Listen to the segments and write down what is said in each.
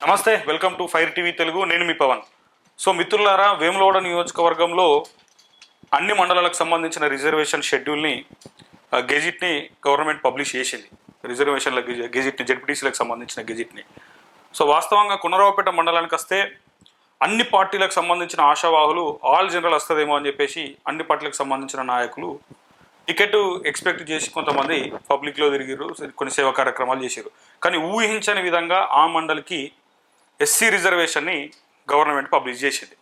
నమస్తే, welcome to fire TV Telugu. నేను మీ Pawan. So మిత్రులారా, వేములవాడ నియోజకవర్గంలో అన్ని మండలాలకు సంబంధించిన రిజర్వేషన్ షెడ్యూల్ని గెజిట్ని గవర్నమెంట్ పబ్లిష్ చేసింది. రిజర్వేషన్ల గెజిట్ని, జెడ్పీటీసీలకు సంబంధించిన గెజిట్ని. సో వాస్తవంగా కునరావుపేట మండలానికి వస్తే అన్ని పార్టీలకు సంబంధించిన ఆశావాహులు ఆల్ జనరల్ వస్తుందేమో అని చెప్పేసి అన్ని పార్టీలకు సంబంధించిన నాయకులు టికెట్ ఎక్స్పెక్ట్ చేసి కొంతమంది పబ్లిక్లో తిరిగిరు, కొన్ని సేవా కార్యక్రమాలు చేశారు. కానీ ఊహించని విధంగా ఆ మండలికి ఎస్సీ రిజర్వేషన్ని గవర్నమెంట్ పబ్లిష్ చేసింది.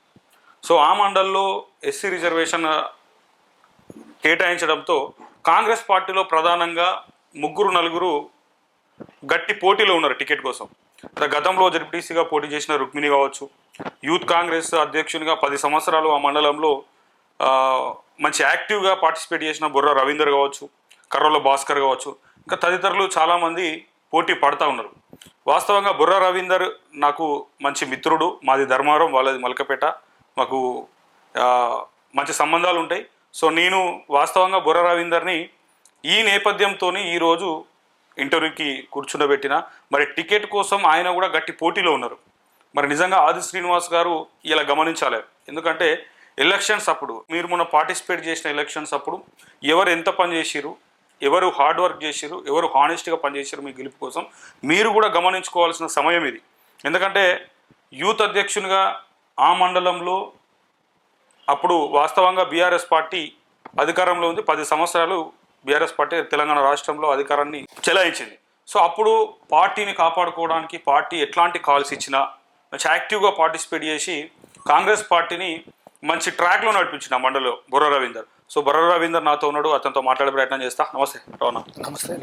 సో ఆ మండల్లో ఎస్సీ రిజర్వేషన్ కేటాయించడంతో కాంగ్రెస్ పార్టీలో ప్రధానంగా నలుగురు గట్టి పోటీలో ఉన్నారు టికెట్ కోసం. గతంలో జెడ్పీటీసీగా పోటీ చేసిన రుక్మిణి కావచ్చు, యూత్ కాంగ్రెస్ అధ్యక్షునిగా 10 సంవత్సరాలు ఆ మండలంలో మంచి యాక్టివ్గా పార్టిసిపేట్ చేసిన బుర్ర రవీందర్ కావచ్చు, కర్రోల భాస్కర్ కావచ్చు, ఇంకా తదితరులు చాలామంది పోటీ పడతా ఉన్నారు. వాస్తవంగా బుర్ర రవీందర్ నాకు మంచి మిత్రుడు, మాది ధర్మారం, వాళ్ళది మలకపేట, మాకు మంచి సంబంధాలు ఉంటాయి. సో నేను వాస్తవంగా బుర్ర రవీందర్ని ఈ నేపథ్యంతో ఈరోజు ఇంటర్వ్యూకి కూర్చుండబెట్టిన. మరి టికెట్ కోసం ఆయన కూడా గట్టి పోటీలో ఉన్నారు. మరి నిజంగా ఆది శ్రీనివాస్ గారు ఇలా గమనించాలి. ఎందుకంటే ఎలక్షన్స్ అప్పుడు, మీరు మొన్న పార్టిసిపేట్ చేసిన ఎలక్షన్స్ అప్పుడు ఎవరు ఎంత పని చేసిరు, ఎవరు హార్డ్ వర్క్ చేసిరు, ఎవరు హానెస్ట్గా పనిచేసారు మీ గెలుపు కోసం, మీరు కూడా గమనించుకోవాల్సిన సమయం ఇది. ఎందుకంటే యూత్ అధ్యక్షునిగా ఆ మండలంలో అప్పుడు వాస్తవంగా బీఆర్ఎస్ పార్టీ అధికారంలో ఉంది. 10 సంవత్సరాలు బీఆర్ఎస్ పార్టీ తెలంగాణ రాష్ట్రంలో అధికారాన్ని చెలాయించింది. సో అప్పుడు పార్టీని కాపాడుకోవడానికి పార్టీ ఎట్లాంటి కాల్స్ ఇచ్చినా మంచి యాక్టివ్గా పార్టిసిపేట్ చేసి కాంగ్రెస్ పార్టీని మంచి ట్రాక్లో నడిపించిన మండలిలో బుర్ర రవీందర్. సో బుర్ర రవీందర్ నాతో ఉన్నాడు, అతనితో మాట్లాడే ప్రయత్నం చేస్తా. నమస్తే రవణ.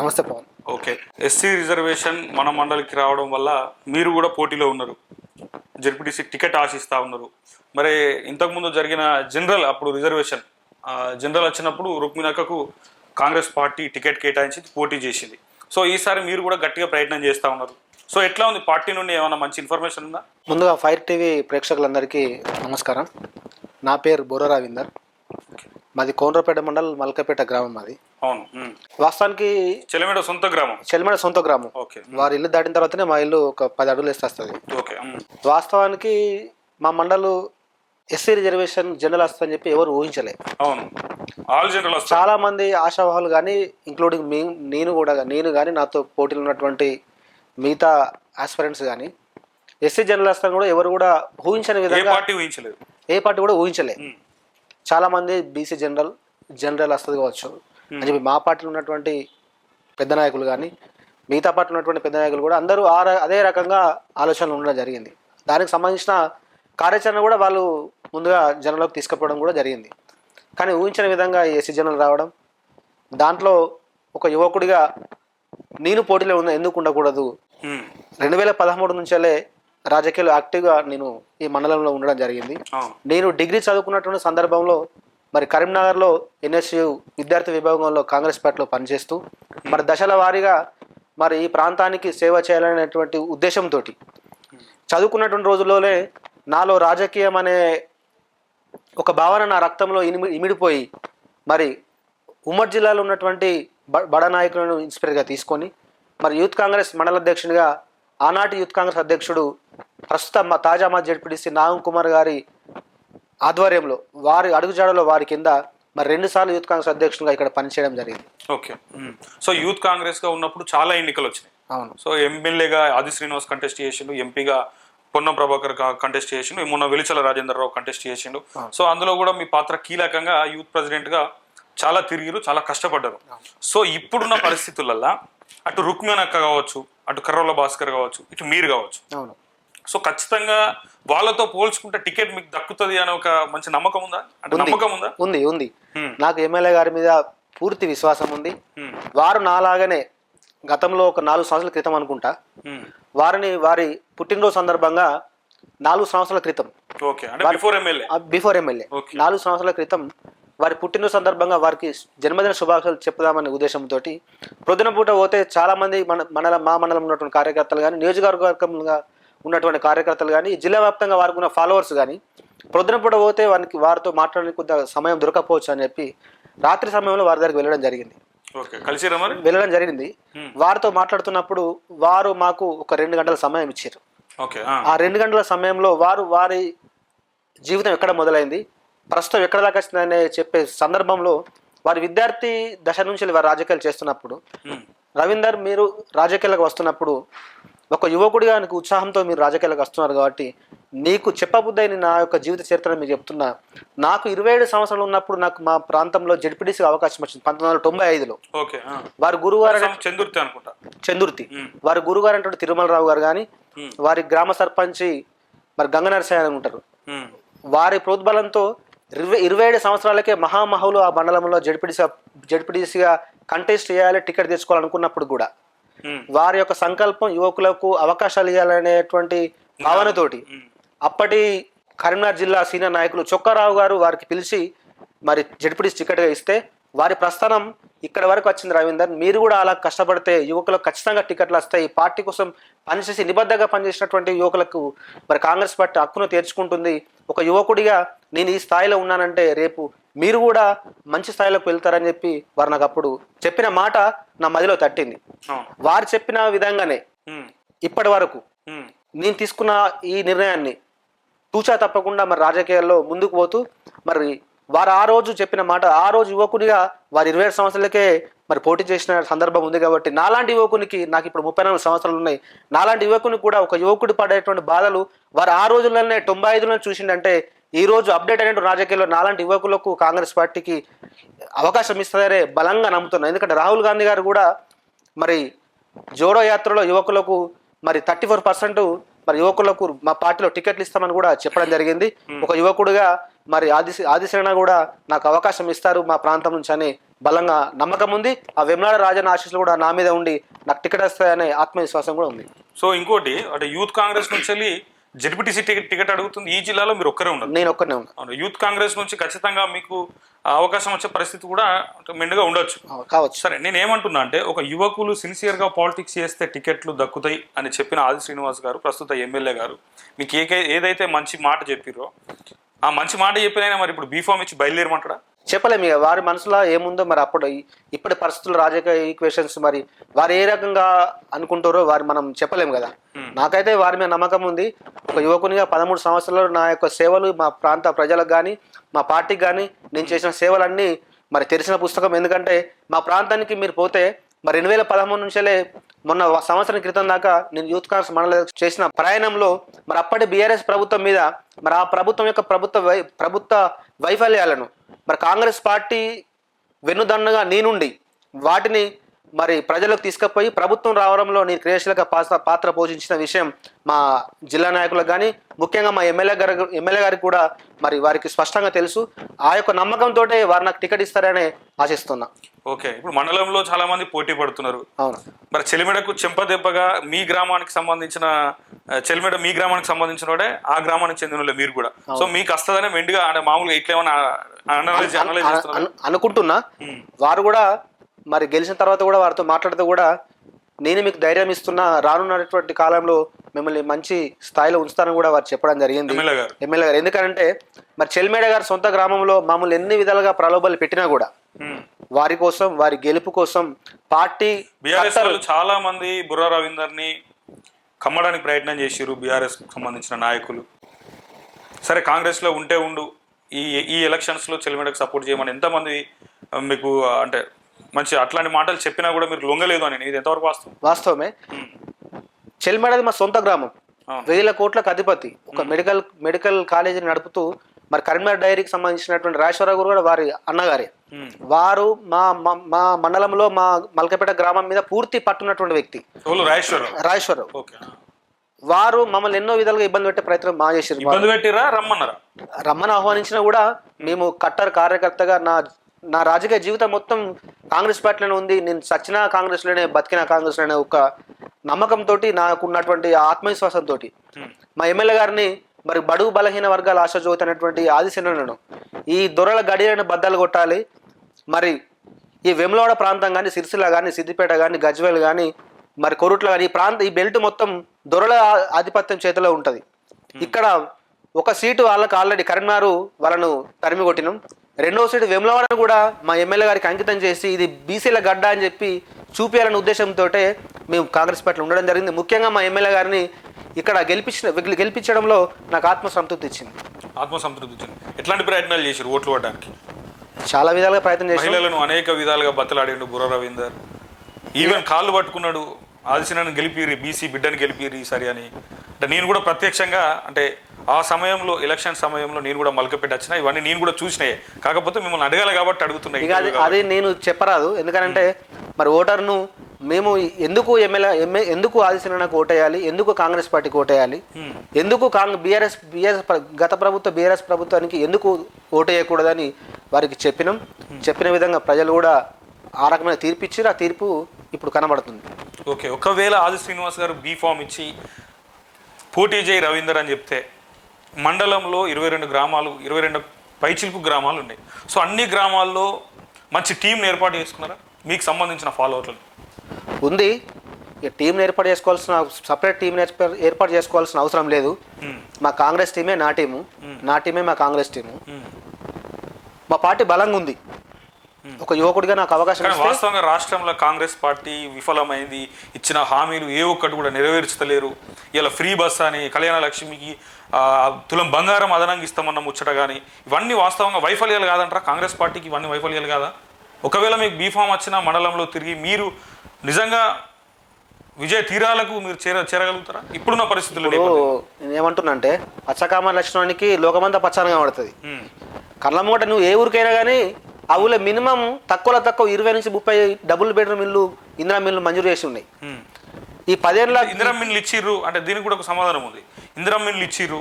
నమస్తే పవన్. ఓకే, ఎస్సీ రిజర్వేషన్ మన మండలికి రావడం వల్ల మీరు కూడా పోటీలో ఉన్నారు, జెడ్పీటీసీ టికెట్ ఆశిస్తూ ఉన్నారు. మరి ఇంతకుముందు జరిగిన జనరల్ అప్పుడు రిజర్వేషన్ జనరల్ వచ్చినప్పుడు రుక్మిణక్కకు కాంగ్రెస్ పార్టీ టికెట్ కేటాయించి పోటీ చేసింది. సో ఈసారి మీరు కూడా గట్టిగా ప్రయత్నం చేస్తూ ఉన్నారు. సో ఎట్లా ఉంది, పార్టీ నుండి ఏమైనా మంచి ఇన్ఫర్మేషన్ ఉందా? ముందుగా ఫైర్ టీవీ ప్రేక్షకులందరికీ నమస్కారం. నా పేరు బుర్ర రవీందర్, మాది కోనరావుపేట మండలం, మల్కపేట గ్రామం మాది. అవును, వాస్తవానికి చెలిమేడ సొంత గ్రామం. ఓకే, వారి ఇల్లు దాటిన తర్వాతనే మా ఇల్లు ఒక 10 అడుగులు వేస్తుంది. ఓకే, వాస్తవానికి మా మండలు ఎస్సీ రిజర్వేషన్ జనరల్ వస్తుందని చెప్పి ఎవరు ఊహించలే. అవును, ఆల్ జనరల్. చాలా మంది ఆశావాహులు కానీ, ఇంక్లూడింగ్ నేను కానీ నాతో పోటీలు ఉన్నటువంటి మిగతా ఆస్పిరెంట్స్ కానీ ఎస్సీ జనరల్ వస్తాను కూడా ఎవరు కూడా ఊహించని విధంగా ఏ పార్టీ కూడా ఊహించలేదు. చాలా మంది బీసీ జనరల్ వస్తుంది కావచ్చు అని చెప్పి మా పార్టీలో ఉన్నటువంటి పెద్ద నాయకులు కానీ, మిగతా పార్టీలో ఉన్నటువంటి పెద్ద నాయకులు కూడా అందరూ అదే రకంగా ఆలోచనలు ఉండడం జరిగింది. దానికి సంబంధించిన కార్యాచరణ కూడా వాళ్ళు ముందుగా జనంలోకి తీసుకుపోవడం కూడా జరిగింది. కానీ ఊహించిన విధంగా ఎస్సీ జనరల్ రావడం, దాంట్లో ఒక యువకుడిగా నేను పోటీలో ఎందుకు ఉండకూడదు, 2013 నుంచే రాజకీయాలు యాక్టివ్గా నేను ఈ మండలంలో ఉండడం జరిగింది. నేను డిగ్రీ చదువుకున్నటువంటి సందర్భంలో మరి కరీంనగర్లో ఎన్ఎస్యు విద్యార్థి విభాగంలో కాంగ్రెస్ పార్టీలో పనిచేస్తూ మరి దశల వారీగా మరి ఈ ప్రాంతానికి సేవ చేయాలనేటువంటి ఉద్దేశంతో చదువుకున్నటువంటి రోజుల్లోనే నాలో రాజకీయం అనే ఒక భావన నా రక్తంలో ఇమిడిపోయి మరి ఉమ్మడి జిల్లాలో ఉన్నటువంటి బడ నాయకులను ఇన్స్పైర్గా తీసుకొని మరి యూత్ కాంగ్రెస్ మండల అధ్యక్షునిగా ఆనాటి యూత్ కాంగ్రెస్ అధ్యక్షుడు ప్రస్తుత తాజా మాజీ జెడ్పీటీసీ నాగం కుమార్ గారి ఆధ్వర్యంలో వారి అడుగుజాడలో వారి కింద మరి 2 సార్లు యూత్ కాంగ్రెస్ అధ్యక్షునిగా ఇక్కడ పనిచేయడం జరిగింది. ఓకే, సో యూత్ కాంగ్రెస్గా ఉన్నప్పుడు చాలా ఎన్నికలు వచ్చినాయి. అవును, సో ఎమ్మెల్యేగా ఆది శ్రీనివాస్ కంటెస్ట్ చేసిండు, ఎంపీగా పొన్నం ప్రభాకర్ కంటెస్ట్ చేసిండు, మొన్న వెలిచల రాజేంద్రరావు కంటెస్ట్ చేసిండు. సో అందులో కూడా మీ పాత్ర కీలకంగా యూత్ ప్రెసిడెంట్గా చాలా తిరిగిరు, చాలా కష్టపడ్డారు. సో ఇప్పుడున్న పరిస్థితులల్లో అటు రుక్మిణక్క కావచ్చు, అటు కర్రోల భాస్కర్ కావచ్చు, ఇటు మీరు కావచ్చు, అవును, సో ఖచ్చితంగా వాళ్ళతో పోల్చుకుంటే టికెట్ మీకు దక్కుతుంది అనే ఒక మంచి నమ్మకం ఉందా? ఉంది. నాకు ఎమ్మెల్యే గారి మీద పూర్తి విశ్వాసం ఉంది. వారు నాలాగానే గతంలో ఒక 4 సంవత్సరాల క్రితం అనుకుంటా వారి పుట్టినరోజు సందర్భంగా 4 సంవత్సరాల క్రితం, బిఫోర్ ఎమ్మెల్యే 4 సంవత్సరాల క్రితం వారి పుట్టినరోజు సందర్భంగా వారికి జన్మదిన శుభాకాంక్షలు చెప్పుదామనే ఉద్దేశంతో ప్రొద్దున పూట పోతే చాలా మంది మా మండలం ఉన్నటువంటి కార్యకర్తలు కానీ, నియోజకవర్గంగా ఉన్నటువంటి కార్యకర్తలు కానీ, జిల్లా వ్యాప్తంగా వారికి ఉన్న ఫాలోవర్స్ కానీ ప్రొద్దున పూట పోతే వారితో మాట్లాడడానికి కొంత సమయం దొరకపోవచ్చు అని చెప్పి రాత్రి సమయంలో వారి దగ్గరికి వెళ్ళడం జరిగింది. వెళ్ళడం జరిగింది. వారితో మాట్లాడుతున్నప్పుడు వారు మాకు ఒక 2 గంటల సమయం ఇచ్చారు. ఓకే. ఆ 2 గంటల సమయంలో వారి జీవితం ఎక్కడ మొదలైంది, ప్రస్తుతం ఎక్కడ దాకా వచ్చిందనే చెప్పే సందర్భంలో వారి విద్యార్థి దశ నుంచి వారు రాజకీయాలు చేస్తున్నప్పుడు, రవీందర్ మీరు రాజకీయాలకు వస్తున్నప్పుడు ఒక యువకుడిగా నీకు ఉత్సాహంతో మీరు రాజకీయాలకు వస్తున్నారు కాబట్టి నీకు చెప్పబుద్దైన నా యొక్క జీవిత చరిత్ర మీకు చెప్తున్నా. నాకు 27 సంవత్సరాలు ఉన్నప్పుడు నాకు మా ప్రాంతంలో జెడ్పీటీసీ అవకాశం వచ్చింది 1995లో. ఓకే. వారి గురువారు చందుర్తి అనుకుంటా, చందుర్తి. వారి గురుగారు అంటే తిరుమలరావు గారు కానీ, వారి గ్రామ సర్పంచి మరి గంగ నరసయ్య అని ఉంటారు. వారి ప్రోద్బలంతో 27 సంవత్సరాలకే మహామహులు ఆ మండలంలో జెడ్పీటీసీగా కంటెస్ట్ చేయాలి, టికెట్ తెచ్చుకోవాలనుకున్నప్పుడు కూడా వారి యొక్క సంకల్పం యువకులకు అవకాశాలు ఇవ్వాలనేటువంటి భావనతోటి అప్పటి కరీంనగర్ జిల్లా సీనియర్ నాయకులు చొక్కారావు గారు వారికి పిలిచి మరి జెడ్పీటీసీ టికెట్గా ఇస్తే వారి ప్రస్థానం ఇక్కడ వరకు వచ్చింది. రవీందర్, మీరు కూడా అలా కష్టపడితే యువకులకు ఖచ్చితంగా టికెట్లు వస్తాయి. పార్టీ కోసం పనిచేసి నిబద్ధంగా పనిచేసినటువంటి యువకులకు మరి కాంగ్రెస్ పార్టీ హక్కును తీర్చుకుంటుంది. ఒక యువకుడిగా నేను ఈ స్థాయిలో ఉన్నానంటే రేపు మీరు కూడా మంచి స్థాయిలోకి వెళ్తారని చెప్పి వారు నాకు అప్పుడు చెప్పిన మాట నా మదిలో తట్టింది. వారు చెప్పిన విధంగానే ఇప్పటి వరకు నేను తీసుకున్న ఈ నిర్ణయాన్ని తూచా తప్పకుండా మరి రాజకీయాల్లో ముందుకు పోతూ మరి వారు ఆ రోజు చెప్పిన మాట, ఆ రోజు యువకునిగా వారు 27 సంవత్సరాలకే మరి పోటీ చేసిన సందర్భం ఉంది కాబట్టి నాలాంటి యువకునికి, నాకు ఇప్పుడు 34 సంవత్సరాలు ఉన్నాయి, నాలాంటి యువకునికి కూడా ఒక యువకుడు పడేటువంటి బాధలు వారు ఆ రోజుల్లోనే 95లో చూసిండంటే ఈ రోజు అప్డేట్ అయిన రాజకీయాల్లో నాలాంటి యువకులకు కాంగ్రెస్ పార్టీకి అవకాశం ఇస్తారే బలంగా నమ్ముతున్నాను. ఎందుకంటే రాహుల్ గాంధీ గారు కూడా మరి జోడో యాత్రలో యువకులకు మరి 34% మరి యువకులకు మా పార్టీలో టికెట్లు ఇస్తామని కూడా చెప్పడం జరిగింది. ఒక యువకుడిగా మరి ఆదిశరణ కూడా నాకు అవకాశం ఇస్తారు మా ప్రాంతం నుంచి అని బలంగా నమ్మకం ఉంది. ఆ వేములవాడ రాజన్న ఆశీస్సులు కూడా నా మీద ఉండి నాకు టికెట్ వస్తాయనే ఆత్మవిశ్వాసం కూడా ఉంది. సో ఇంకోటి అంటే యూత్ కాంగ్రెస్ నుంచి వెళ్ళి జెడ్పీటీసీ టికెట్ అడుగుతుంది ఈ జిల్లాలో మీరు ఒక్కరే ఉన్నారు. నేను ఒక్కనే ఉన్నాను. యూత్ కాంగ్రెస్ నుంచి ఖచ్చితంగా మీకు అవకాశం వచ్చే పరిస్థితి కూడా మెండుగా ఉండొచ్చు, కావచ్చు. సరే, నేను ఏమంటున్నా అంటే ఒక యువకులు సిన్సియర్గా పాలిటిక్స్ చేస్తే టికెట్లు దక్కుతాయి అని చెప్పిన ఆది శ్రీనివాస్ గారు, ప్రస్తుత ఎమ్మెల్యే గారు, మీకు ఏదైతే మంచి మాట చెప్పిరో ఆ మంచి మాట చెప్పినైనా మరి ఇప్పుడు బీఫామ్ ఇచ్చి బయలుదేరమంటారా? చెప్పలేము. ఇక వారి మనసులో ఏముందో మరి అప్పుడు ఇప్పటి పరిస్థితులు రాజకీయ ఈక్వేషన్స్ మరి వారు ఏ రకంగా అనుకుంటారో వారు మనం చెప్పలేము కదా. నాకైతే వారి మీద నమ్మకం ఉంది. ఒక యువకునిగా 13 సంవత్సరాలు నా యొక్క సేవలు మా ప్రాంత ప్రజలకు కానీ మా పార్టీకి కానీ నేను చేసిన సేవలన్నీ మరి తెరిచిన పుస్తకం. ఎందుకంటే మా ప్రాంతానికి మీరు పోతే మరి 2013 నుంచే మొన్న సంవత్సరం క్రితం దాకా నేను యూత్ కాంగ్రెస్ మండలి చేసిన ప్రయాణంలో మరి అప్పటి బీఆర్ఎస్ ప్రభుత్వం మీద మరి ఆ ప్రభుత్వం యొక్క ప్రభుత్వ వైఫల్యాలను మరి కాంగ్రెస్ పార్టీ వెన్నుదన్నుగా నేనుండి వాటిని మరి ప్రజలకు తీసుకుపోయి ప్రభుత్వం రావడంలో నేను క్రియాశీలక పాత్ర పోషించిన విషయం మా జిల్లా నాయకులకు కానీ ముఖ్యంగా మా ఎమ్మెల్యే గారికి కూడా మరి వారికి స్పష్టంగా తెలుసు. ఆ యొక్క నమ్మకంతో వారు నాకు టికెట్ ఇస్తారని ఆశిస్తున్నా. ఓకే, ఇప్పుడు మండలంలో చాలా మంది పోటీ పడుతున్నారు. అవును. మరి చెలిమెడకు చెంపదెబ్బగా మీ గ్రామానికి సంబంధించిన చెలిమెడ మీ గ్రామానికి సంబంధించిన వాడే ఆ గ్రామానికి చెందిన మీరు కూడా, సో మీకు వస్తుందనే మెండుగా అంటే మామూలుగా ఇట్లా ఏమైనా అనుకుంటున్నా. వారు కూడా మరి గెలిచిన తర్వాత కూడా వారితో మాట్లాడితే కూడా నేను మీకు ధైర్యం ఇస్తున్నా, రానున్నటువంటి కాలంలో మిమ్మల్ని మంచి స్థాయిలో ఉంచుతానని కూడా వారు చెప్పడం జరిగింది ఎమ్మెల్యే గారు. ఎందుకంటే మరి చెల్మేడ గారు సొంత గ్రామంలో మమ్మల్ని ఎన్ని విధాలుగా ప్రలోభాలు పెట్టినా కూడా వారి కోసం వారి గెలుపు కోసం పార్టీ చాలా మంది బుర్రా రవీందర్ని కమ్మడానికి ప్రయత్నం చేసిరు బీఆర్ఎస్ సంబంధించిన నాయకులు. సరే, కాంగ్రెస్లో ఉంటే ఉండు, ఈ ఎలక్షన్స్లో చెల్మేడకు సపోర్ట్ చేయమని ఎంతమంది మీకు అంటే మంచి అట్లాంటి మాటలు చెప్పినా కూడా మీరు లొంగలేదు అని, ఇది ఎంతవరకు వాస్తవమే. చెల్మేడది మా సొంత గ్రామం, 1000 కోట్లకు అధిపతి, ఒక మెడికల్ కాలేజీని నడుపుతూ మరి కరీంనగర్ డైరీకి సంబంధించినటువంటి రాజేశ్వరరావు గారు కూడా వారి అన్నగారే. వారు మా మండలంలో మా మల్కపేట గ్రామం మీద పూర్తి పట్టున్నటువంటి వ్యక్తి రాజేశ్వరరావు. వారు మమ్మల్ని ఎన్నో విధాలుగా ఇబ్బంది పెట్టే ప్రయత్నం మా చేసారు. రమ్మని ఆహ్వానించినా కూడా మేము కట్టర్ కార్యకర్తగా నా రాజకీయ జీవితం మొత్తం కాంగ్రెస్ పార్టీలోనే ఉంది. నేను సచ్చినా కాంగ్రెస్లోనే, బతికినా కాంగ్రెస్లోనే ఒక నమ్మకంతో, నాకున్నటువంటి ఆత్మవిశ్వాసంతో మా ఎమ్మెల్యే గారిని మరి బడుగు బలహీన వర్గాల ఆశాజ్యోతి అనేటువంటి ఆదిశనను ఈ దొరల గడియలను బద్దలు కొట్టాలి. మరి ఈ వేములవాడ ప్రాంతం కానీ, సిరిసిల్ల కానీ, సిద్దిపేట కానీ, గజ్వేల్ కానీ, మరి కొరుట్ల కానీ ఈ బెల్ట్ మొత్తం దొరల ఆధిపత్యం చేతిలో ఉంటుంది. ఇక్కడ ఒక సీటు వాళ్ళకి ఆల్రెడీ కరీంనగర్ వాళ్ళను తరిమి కొట్టినాం. రెండవ సీటు వేములవాడను కూడా మా ఎమ్మెల్యే గారికి అంకితం చేసి ఇది బీసీల గడ్డ అని చెప్పి చూపించాలనే ఉద్దేశంతో మేము కాంగ్రెస్ పార్టీలో ఉండడం జరిగింది. ముఖ్యంగా మా ఎమ్మెల్యే గారిని ఇక్కడ గెలిపించడంలో నాకు ఆత్మసంతృప్తి ఇచ్చింది. ఆత్మసంతృప్తి ఇచ్చింది. ఎట్లాంటి ప్రయత్నాలు చేశారు ఓట్లు పడడానికి? చాలా విధాలుగా ప్రయత్నం చేశారు. మహిళలను అనేక విధాలుగా బతలాడిండు బుర్ర రవీందర్. ఈవెన్ కాళ్ళు పట్టుకున్నాడు, ఆదిశనని గెలిపిరి, బీసీ బిడ్డని గెలిపిరి సరి అని. అంటే నేను కూడా ప్రత్యక్షంగా అంటే ఆ సమయంలో ఎలక్షన్ సమయంలో నేను కూడా మలకపేట వచ్చిన, ఇవన్నీ నేను కూడా చూసినాయి. కాకపోతే మిమ్మల్ని అడగాలి కాబట్టి అడుగుతున్నాయి. అది నేను చెప్పరాదు, ఎందుకంటే మరి ఓటర్ను మేము ఎందుకు ఎందుకు ఆదిశనకు ఓటేయాలి, ఎందుకు కాంగ్రెస్ పార్టీకి ఓటేయాలి, ఎందుకు బీఆర్ఎస్ గత బీఆర్ఎస్ ప్రభుత్వానికి ఎందుకు ఓటేయకూడదని వారికి చెప్పిన విధంగా ప్రజలు కూడా ఆ రకమైన తీర్పు ఇచ్చారు. ఆ తీర్పు ఇప్పుడు కనబడుతుంది. ఓకే, ఒకవేళ ఆది శ్రీనివాస్ గారు బీ ఫామ్ ఇచ్చి పోటీ చేయి రవీందర్ అని చెప్తే మండలంలో 22 గ్రామాలు, 22 పైచిలుకు గ్రామాలు ఉన్నాయి. సో అన్ని గ్రామాల్లో మంచి టీంని ఏర్పాటు చేసుకున్నారా మీకు సంబంధించిన ఫాలోవర్లు? ఉంది. టీంని ఏర్పాటు చేసుకోవాల్సిన సపరేట్ టీంని ఏర్పాటు చేసుకోవాల్సిన అవసరం లేదు. మా కాంగ్రెస్ టీమే నా టీము, నా టీమే మా కాంగ్రెస్ టీము. మా పార్టీ బలంగా ఉంది. ఒక యువకుడిగా నాకు అవకాశం. వాస్తవంగా రాష్ట్రంలో కాంగ్రెస్ పార్టీ విఫలమైంది. ఇచ్చిన హామీలు ఏ ఒక్కటి కూడా నెరవేర్చలేరు. ఇలా ఫ్రీ బస్ అని, కళ్యాణ లక్ష్మికి తులం బంగారం అదనంగా ఇస్తామన్న ముచ్చట కానీ, ఇవన్నీ వాస్తవంగా వైఫల్యాలు కాదంటారా? కాంగ్రెస్ పార్టీకి ఇవన్నీ వైఫల్యాలు కాదా? ఒకవేళ మీకు బీఫామ్ వచ్చిన మండలంలో తిరిగి మీరు నిజంగా విజయ తీరాలకు మీరు చేరగలుగుతారా ఇప్పుడున్న పరిస్థితుల్లో? నేను ఏమంటున్నా అంటే పచ్చకామ లక్ష్మణానికి లోకమంతా పచ్చగా పడుతుంది. కళ్ళమ్మూట నువ్వు ఏ ఊరికైనా కానీ ఆ ఊళ్ళో మినిమం తక్కువ 20 నుంచి 30 డబుల్ బెడ్రూమ్ ఇల్లు, ఇందిరా మిల్లు మంజూరు చేసి ఉన్నాయి. ఈ 10 ఏళ్ళ ఇందిరా మిల్లు ఇచ్చిర్రు అంటే దీనికి కూడా ఒక సమాధానం ఉంది. ఇందిరా మిల్లు ఇచ్చిర్రు,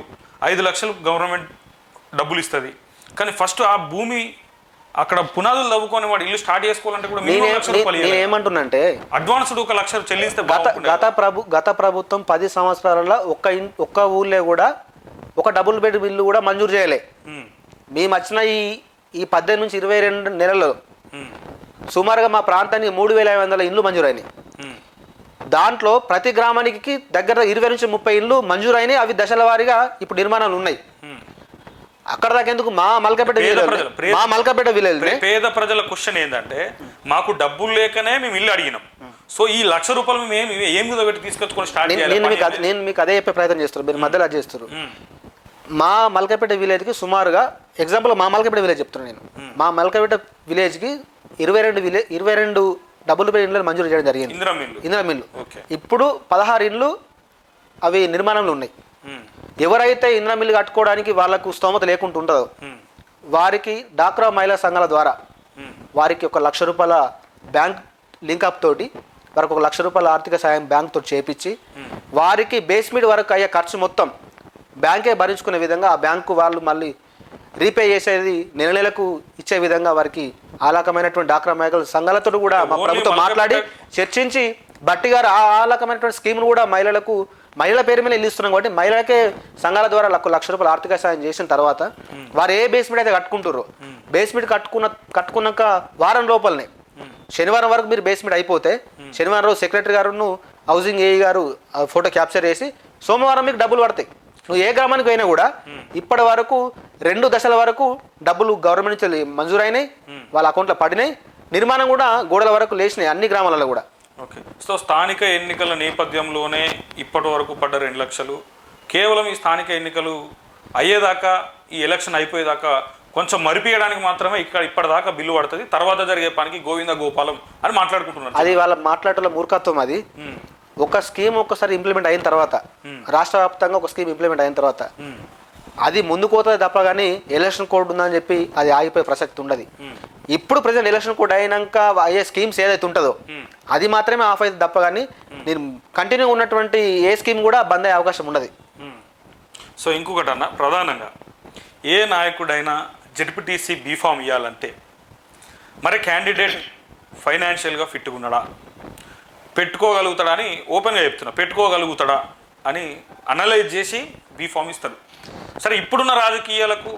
5 లక్షలు గవర్నమెంట్ డబ్బులు ఇస్తుంది. కానీ ఫస్ట్ ఆ భూమి అక్కడ పునాదులు తవ్వుకొని వాడు ఇల్లు స్టార్ట్ చేసుకోవాలంటే కూడా నేను ఏమంటున్నానంటే అడ్వాన్స్డ్ 1 లక్ష చెల్లిస్తే గత ప్రభుత్వం 10 సంవత్సరాలలో ఒక్క ఊళ్ళో కూడా ఒక డబుల్ బెడ్ ఇల్లు కూడా మంజూరు చేయలే. మేము వచ్చిన ఈ 18 నుంచి 22 నెలల్లో సుమారుగా మా ప్రాంతానికి 3,500 ఇండ్లు మంజూరైనాయి. దాంట్లో ప్రతి గ్రామానికి దగ్గర 20 నుంచి 30 ఇండ్లు మంజూరైనాయి. అవి దశల వారీగా ఇప్పుడు నిర్మాణాలు ఉన్నాయి. అక్కడ దాకా ఎందుకు మా మల్కపేట విలేజ్ పేద ప్రజల క్వశ్చన్ ఏంటంటే మాకు డబ్బులు లేకనే మేము ఇల్లు అడిగినాం. సో ఈ ₹1,00,000 మేము ఏం మీద పెట్టి తీసుకొచ్చుకొని స్టార్ట్ చేయాలి? నేను మీకు అదే చెప్పే ప్రయత్నం చేస్తారు, మీరు మధ్యలో అది చేస్తారు. మా మల్కపేట విలేజ్కి సుమారుగా ఎగ్జాంపుల్ మా మల్కపేట విలేజ్ చెప్తున్నాను నేను. మా మల్కపేట విలేజ్కి 22 డబుల్ బెడ్ ఇండ్లు మంజూరు చేయడం జరిగింది. ఇందిరా మిల్లు ఇప్పుడు 16 ఇండ్లు అవి నిర్మాణంలో ఉన్నాయి. ఎవరైతే ఇందిరా మిల్లు కట్టుకోవడానికి వాళ్ళకు స్తోమత లేకుండా ఉంటుందో వారికి డాక్రా మహిళా సంఘాల ద్వారా వారికి ₹1,00,000 బ్యాంక్ లింకప్ తోటి వారికి ₹1,00,000 ఆర్థిక సాయం బ్యాంక్ తోటి చేపించి వారికి బేస్మెంట్ వరకు అయ్యే ఖర్చు మొత్తం బ్యాంకే భరించుకునే విధంగా ఆ బ్యాంకు వాళ్ళు మళ్ళీ రీపే చేసేది నెలకు ఇచ్చే విధంగా వారికి ఆ రకమైనటువంటి డాక్రా మహిళల సంఘాలతో కూడా మా ప్రభుత్వం మాట్లాడి చర్చించి బట్టి గారు ఆ రకమైనటువంటి స్కీమ్ను కూడా మహిళల పేరు మీద ఇల్లు ఇస్తున్నాం కాబట్టి మహిళలకే సంఘాల ద్వారా ₹1,00,000 ఆర్థిక సాయం చేసిన తర్వాత వారు ఏ బేస్మెంట్ అయితే కట్టుకుంటారో బేస్మెంట్ కట్టుకున్నాక వారం లోపలనే శనివారం వరకు మీరు బేస్మెంట్ అయిపోతే శనివారం రోజు సెక్రటరీ గారు హౌసింగ్ ఏఈ గారు ఫోటో క్యాప్చర్ చేసి సోమవారం మీకు డబ్బులు పడతాయి. నువ్వు ఏ గ్రామానికి అయినా కూడా ఇప్పటి వరకు 2 దశల వరకు డబ్బులు గవర్నమెంట్ నుంచి మంజూరైనాయి, వాళ్ళ అకౌంట్లో పడినాయి. నిర్మాణం కూడా గోడల వరకు లేచినాయి అన్ని గ్రామాలలో కూడా. ఓకే, సో స్థానిక ఎన్నికల నేపథ్యంలోనే ఇప్పటి వరకు పడ్డ 2 లక్షలు కేవలం ఈ స్థానిక ఎన్నికలు అయ్యేదాకా, ఈ ఎలక్షన్ అయిపోయేదాకా కొంచెం మరిపియడానికి మాత్రమే ఇప్పటిదాకా బిల్లు పడుతుంది. తర్వాత జరిగే పనికి గోవింద గోపాలం అని మాట్లాడుకుంటున్నారు. అది వాళ్ళ మాట్లాడటంలో మూర్ఖత్వం. అది ఒక స్కీమ్ ఒక్కసారి ఇంప్లిమెంట్ అయిన తర్వాత, రాష్ట్ర వ్యాప్తంగా ఒక స్కీమ్ ఇంప్లిమెంట్ అయిన తర్వాత అది ముందుకు పోతుంది తప్ప కానీ ఎలక్షన్ కోడ్ ఉందని చెప్పి అది ఆగిపోయే ప్రసక్తి ఉండదు. ఇప్పుడు ప్రజెంట్ ఎలక్షన్ కోడ్ అయినాక అయ్యే స్కీమ్స్ ఏదైతే ఉంటుందో అది మాత్రమే ఆఫ్ అవుతుంది తప్ప కానీ నేను కంటిన్యూ ఉన్నటువంటి ఏ స్కీమ్ కూడా బంద్ అయ్యే అవకాశం ఉండదు. సో ఇంకొకటి అన్న, ప్రధానంగా ఏ నాయకుడైనా జెడ్పీటీసీ బీఫామ్ ఇవ్వాలంటే మరి క్యాండిడేట్ ఫైనాన్షియల్గా ఫిట్గా ఉన్నాడా, పెట్టుకోగలుగుతాడా అని ఓపెన్గా చెప్తున్నా, పెట్టుకోగలుగుతాడా అని అనలైజ్ చేసి బీఫామ్ ఇస్తాడు. సరే, ఇప్పుడున్న రాజకీయాలకు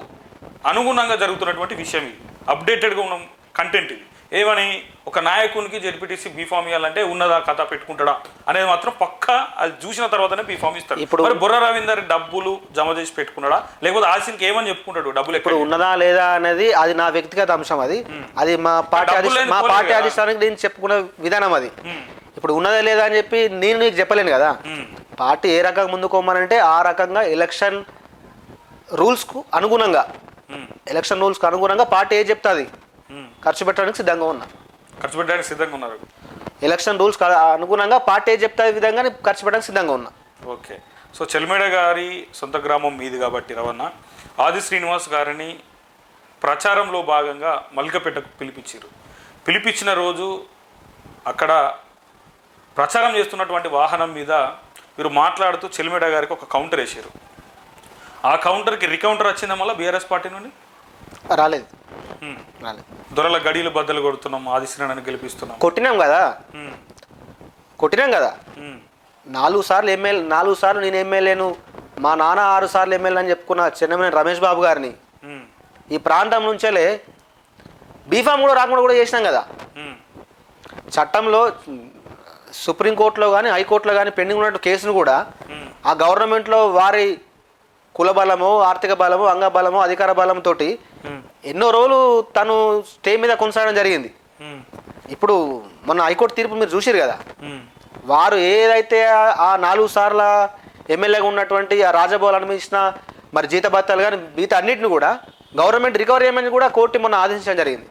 అనుగుణంగా జరుగుతున్నటువంటి విషయం ఇది, అప్డేటెడ్గా ఉన్న కంటెంట్ ఇది. ఏమని ఒక నాయకునికి జెడ్పీటీసీ బీఫామ్ ఇవ్వాలంటే ఉన్నదా కథ పెట్టుకుంటాడా అనేది మాత్రం పక్కా అది చూసిన తర్వాతనే బీఫామ్ ఇస్తాడు. ఇప్పుడు బుర్ర రవీందర్ డబ్బులు జమ చేసి పెట్టుకున్నాడా లేకపోతే ఆశీన్కి ఏమని చెప్పుకుంటాడు డబ్బులు ఎప్పుడు ఉన్నదా లేదా అనేది అది నా వ్యక్తిగత అంశం. అది మా పార్టీ అధిష్టానానికి నేను చెప్పుకున్న విధానం. అది ఇప్పుడు ఉన్నదే లేదా అని చెప్పి నేను నీకు చెప్పలేను కదా. పార్టీ ఏ రకంగా ముందుకోమనంటే ఆ రకంగా ఎలక్షన్ రూల్స్కు అనుగుణంగా పార్టీ ఏది చెప్తుంది ఖర్చు పెట్టడానికి సిద్ధంగా ఉన్నారు. ఎలక్షన్ రూల్స్ అనుగుణంగా పార్టీ ఏది చెప్తే విధంగా ఖర్చు పెట్టడానికి సిద్ధంగా ఉన్నా. ఓకే. సో చెల్మేడ గారి సొంత గ్రామం మీది కాబట్టి రవణ ఆది శ్రీనివాస్ గారిని ప్రచారంలో భాగంగా మల్కపేటకు పిలిపించిన రోజు అక్కడ ప్రచారం చేస్తున్నటువంటి వాహనం మీద మీరు మాట్లాడుతూ చెల్మేడ గారికి ఒక కౌంటర్ వేసారు. ఆ కౌంటర్కి రికౌంటర్ వచ్చిందా మళ్ళీ బీఆర్ఎస్ పార్టీ నుండి? రాలేదు. దొరల గడియలు బద్దలు కొడుతున్నాం, ఆదిశ్రీని గెలిపిస్తున్నాం. కొట్టినాం కదా 4 సార్లు నేను ఎమ్మెల్యేను, మా నాన్న 6 సార్లు ఎమ్మెల్యే అని చెప్పుకున్న చెన్నమనేని రమేష్ బాబు గారిని ఈ ప్రాంతం నుంచేలే బీఫామ్ కూడా రాకుండా కూడా చేసినాం కదా. చట్టంలో సుప్రీంకోర్టులో కానీ హైకోర్టులో కానీ పెండింగ్ ఉన్నట్టు కేసును కూడా ఆ గవర్నమెంట్లో వారి కుల బలమో ఆర్థిక బలమో అంగబలమో అధికార బలంతో ఎన్నో రోజులు తను స్టే మీద కొనసాగడం జరిగింది. ఇప్పుడు మొన్న హైకోర్టు తీర్పు మీరు చూసిరు కదా. వారు ఏదైతే ఆ 4 సార్ల ఎమ్మెల్యేగా ఉన్నటువంటి ఆ రాజభవన్ అనుమతించిన మరి జీతభత్యాలు కానీ మిగతా అన్నింటిని కూడా గవర్నమెంట్ రికవరీ చేయమని కూడా కోర్టు మొన్న ఆదేశించడం జరిగింది.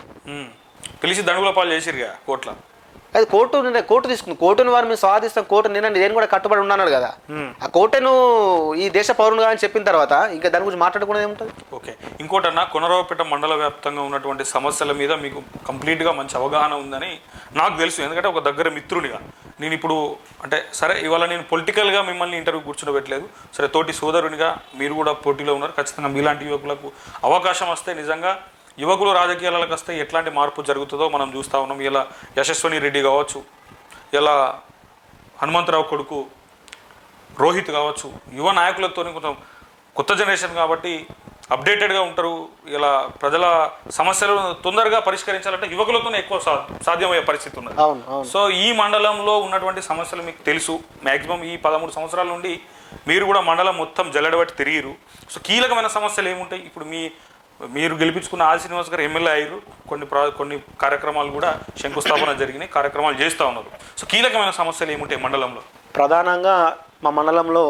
పిలిచి దండుగుల పాలు చేసిరుగా కోర్టులో. అది కోర్టు తీసుకుంది. కోర్టును వారు మేము స్వాదిస్తాం, కోర్టు నేను కూడా కట్టుబడి ఉన్నాను కదా. ఆ కోర్టును ఈ దేశ పౌరునిగా అని చెప్పిన తర్వాత ఇంకా దాని గురించి మాట్లాడుకునేది ఏముంటుంది. ఓకే. ఇంకోటన్నా కొనరావుపేట మండల వ్యాప్తంగా ఉన్నటువంటి సమస్యల మీద మీకు కంప్లీట్గా మంచి అవగాహన ఉందని నాకు తెలుసు. ఎందుకంటే ఒక దగ్గర మిత్రునిగా నేను ఇప్పుడు అంటే సరే ఇవాళ నేను పొలిటికల్గా మిమ్మల్ని ఇంటర్వ్యూ కూర్చోబెట్టలేదు, సరే తోటి సోదరునిగా మీరు కూడా పోటీలో ఉన్నారు. ఖచ్చితంగా మీలాంటి యువకులకు అవకాశం వస్తే నిజంగా యువకులు రాజకీయాలకు వస్తే ఎట్లాంటి మార్పు జరుగుతుందో మనం చూస్తూ ఉన్నాం. ఇలా యశస్విని రెడ్డి కావచ్చు, ఇలా హనుమంతరావు కొడుకు రోహిత్ కావచ్చు, యువ నాయకులతో కొంచెం కొత్త జనరేషన్ కాబట్టి అప్డేటెడ్గా ఉంటారు. ఇలా ప్రజల సమస్యలు తొందరగా పరిష్కరించాలంటే యువకులతోనే ఎక్కువ సాధ్యమయ్యే పరిస్థితి ఉన్నది. సో ఈ మండలంలో ఉన్నటువంటి సమస్యలు మీకు తెలుసు. మ్యాక్సిమం ఈ 13 సంవత్సరాల నుండి మీరు కూడా మండలం మొత్తం జల్లెడబట్టి తిరిగిరు. సో కీలకమైన సమస్యలు ఏముంటాయి? ఇప్పుడు మీరు గెలిపించుకున్న ఆది శ్రీనివాస్ గారు ఎమ్మెల్యే అయ్యారు, కొన్ని కార్యక్రమాలు కూడా శంకుస్థాపన జరిగినాయి, కార్యక్రమాలు చేస్తూ ఉన్నారు. సో కీలకమైన సమస్యలు ఏముంటాయి మండలంలో? ప్రధానంగా మా మండలంలో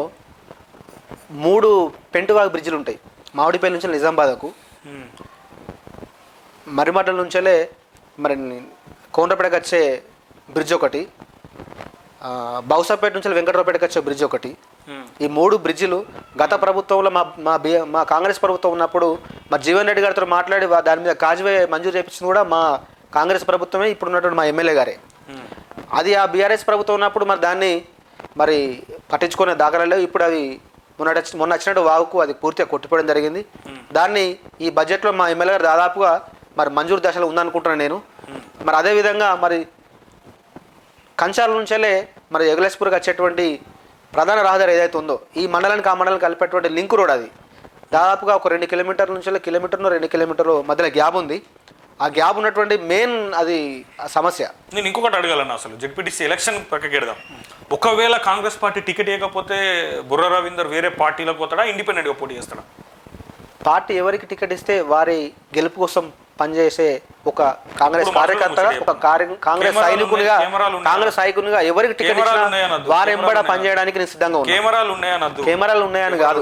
3 పెంటువాగు బ్రిడ్జిలు ఉంటాయి. మామిడిపల్లి నుంచి నిజామాబాద్కు, మరిమడ్డల నుంచే మరి కోనరాపేటకు వచ్చే బ్రిడ్జ్ ఒకటి, బౌసాపేట నుంచి వెంకటరావుపేటకు వచ్చే బ్రిడ్జ్ ఒకటి. ఈ 3 బ్రిడ్జిలు గత ప్రభుత్వంలో మా కాంగ్రెస్ ప్రభుత్వం ఉన్నప్పుడు మా జీవన్ రెడ్డి గారితో మాట్లాడి దాని మీద కాజ్వే మంజూరు చేయించింది కూడా మా కాంగ్రెస్ ప్రభుత్వమే, ఇప్పుడు ఉన్నటువంటి మా ఎమ్మెల్యే గారే. అది ఆ బీఆర్ఎస్ ప్రభుత్వం ఉన్నప్పుడు మరి దాన్ని మరి పట్టించుకునే దాఖలాలు. ఇప్పుడు అవి మొన్న వచ్చినట్టు వాగుకు అది పూర్తిగా కొట్టిపోవడం జరిగింది. దాన్ని ఈ బడ్జెట్లో మా ఎమ్మెల్యే గారు దాదాపుగా మరి మంజూరు దశలో ఉందనుకుంటున్నాను నేను. మరి అదేవిధంగా మరి కంచాల నుంచే మరి ఎగలేస్పూర్కి వచ్చేటువంటి ప్రధాన రహదారి ఏదైతే ఉందో ఈ మండలానికి ఆ మండలానికి కలిపేటువంటి లింక్ రోడ్, అది దాదాపుగా ఒక 2 కిలోమీటర్ల నుంచి 2 కిలోమీటర్లు మధ్యలో గ్యాప్ ఉంది. ఆ గ్యాప్ ఉన్నటువంటి మెయిన్ అది సమస్య. నేను ఇంకొకటి అడగాలన్నా, అసలు జెడ్పీటీసీ ఎలక్షన్ పక్కకెడదాం. ఒకవేళ కాంగ్రెస్ పార్టీ టికెట్ ఇవ్వకపోతే బుర్ర రవీందర్ వేరే పార్టీలకు పోతాడా, ఇండిపెండెంట్గా పోటీ చేస్తాడా? పార్టీ ఎవరికి టికెట్ ఇస్తే వారి గెలుపు కోసం పనిచేసే ఒక కాంగ్రెస్ కార్యకర్తగా, ఒక కాంగ్రెస్ సైనికునిగా ఎవరికి టికెట్ ఇచ్చినా వారి ఎంబడ పనిచేయడానికి నేను సిద్ధంగా ఉన్నాను. కెమెరాలు ఉన్నాయని కాదు,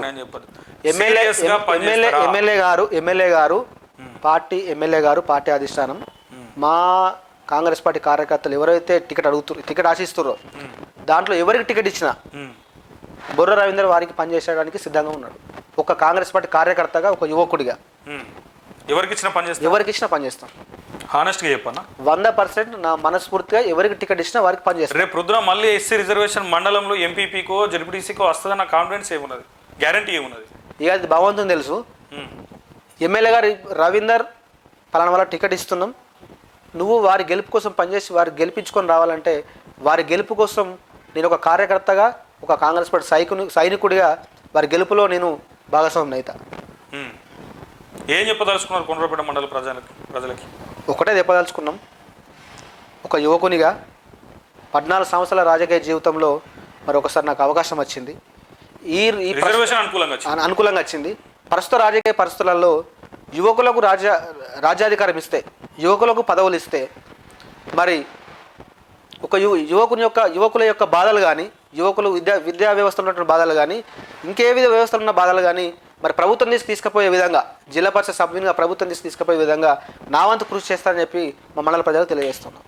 ఎమ్మెల్యే గారు పార్టీ అధిష్టానం మా కాంగ్రెస్ పార్టీ కార్యకర్తలు ఎవరైతే టికెట్ ఆశిస్తున్నారో దాంట్లో ఎవరికి టికెట్ ఇచ్చినా బుర్ర రవీందర్ వారికి పనిచేయడానికి సిద్ధంగా ఉన్నాడు. ఒక కాంగ్రెస్ పార్టీ కార్యకర్తగా, ఒక యువకుడిగా ఎవరికి ఇచ్చినా పనిచేస్తాం. హానెస్ట్గా చెప్పన్నా 100% నా మనస్ఫూర్తిగా ఎవరికి టికెట్ ఇచ్చినా వారికి పనిచేస్తాం. రేపు పొద్దున మళ్ళీ ఎస్సీ రిజర్వేషన్ మండలంలో ఎంపీపీకో జెడ్పీటీసీకో వస్తుందన్న కాన్ఫిడెన్స్ ఏమున్నది, గ్యారంటీ ఏమున్నది? ఇక అది భగవంతుని తెలుసు. ఎమ్మెల్యే గారు రవీందర్ పలానా వాళ్ళ టికెట్ ఇస్తున్నాం, నువ్వు వారి గెలుపు కోసం పనిచేసి వారి గెలిపించుకొని రావాలంటే వారి గెలుపు కోసం నేను ఒక కార్యకర్తగా, ఒక కాంగ్రెస్ పార్టీ సైనికుడిగా వారి గెలుపులో నేను భాగస్వామిని అవుతా. ఏం చెప్పదలుచుకున్నారు కొండరాపేట మండల ప్రజలకి? ఒకటే చెప్పదలుచుకున్నాం, ఒక యువకునిగా 14 సంవత్సరాల రాజకీయ జీవితంలో మరొకసారి నాకు అవకాశం వచ్చింది. ఈ అనుకూలంగా వచ్చింది. ప్రస్తుత రాజకీయ పరిస్థితులలో యువకులకు రాజ్యాధికారం ఇస్తే, యువకులకు పదవులు ఇస్తే మరి ఒక యువకుల యొక్క బాధలు కానీ, యువకులు విద్యా వ్యవస్థలో ఉన్నటువంటి బాధలు కానీ, ఇంకే విధ వ్యవస్థలో ఉన్న బాధలు కానీ మరి ప్రభుత్వం తీసుకుపోయే విధంగా, జిల్లా పరిషత్ సభ్యునిగా ప్రభుత్వం తీసుకుపోయే విధంగా నా వంతు కృషి చేస్తానని చెప్పి మా మండల ప్రజలకు తెలియజేస్తున్నాం.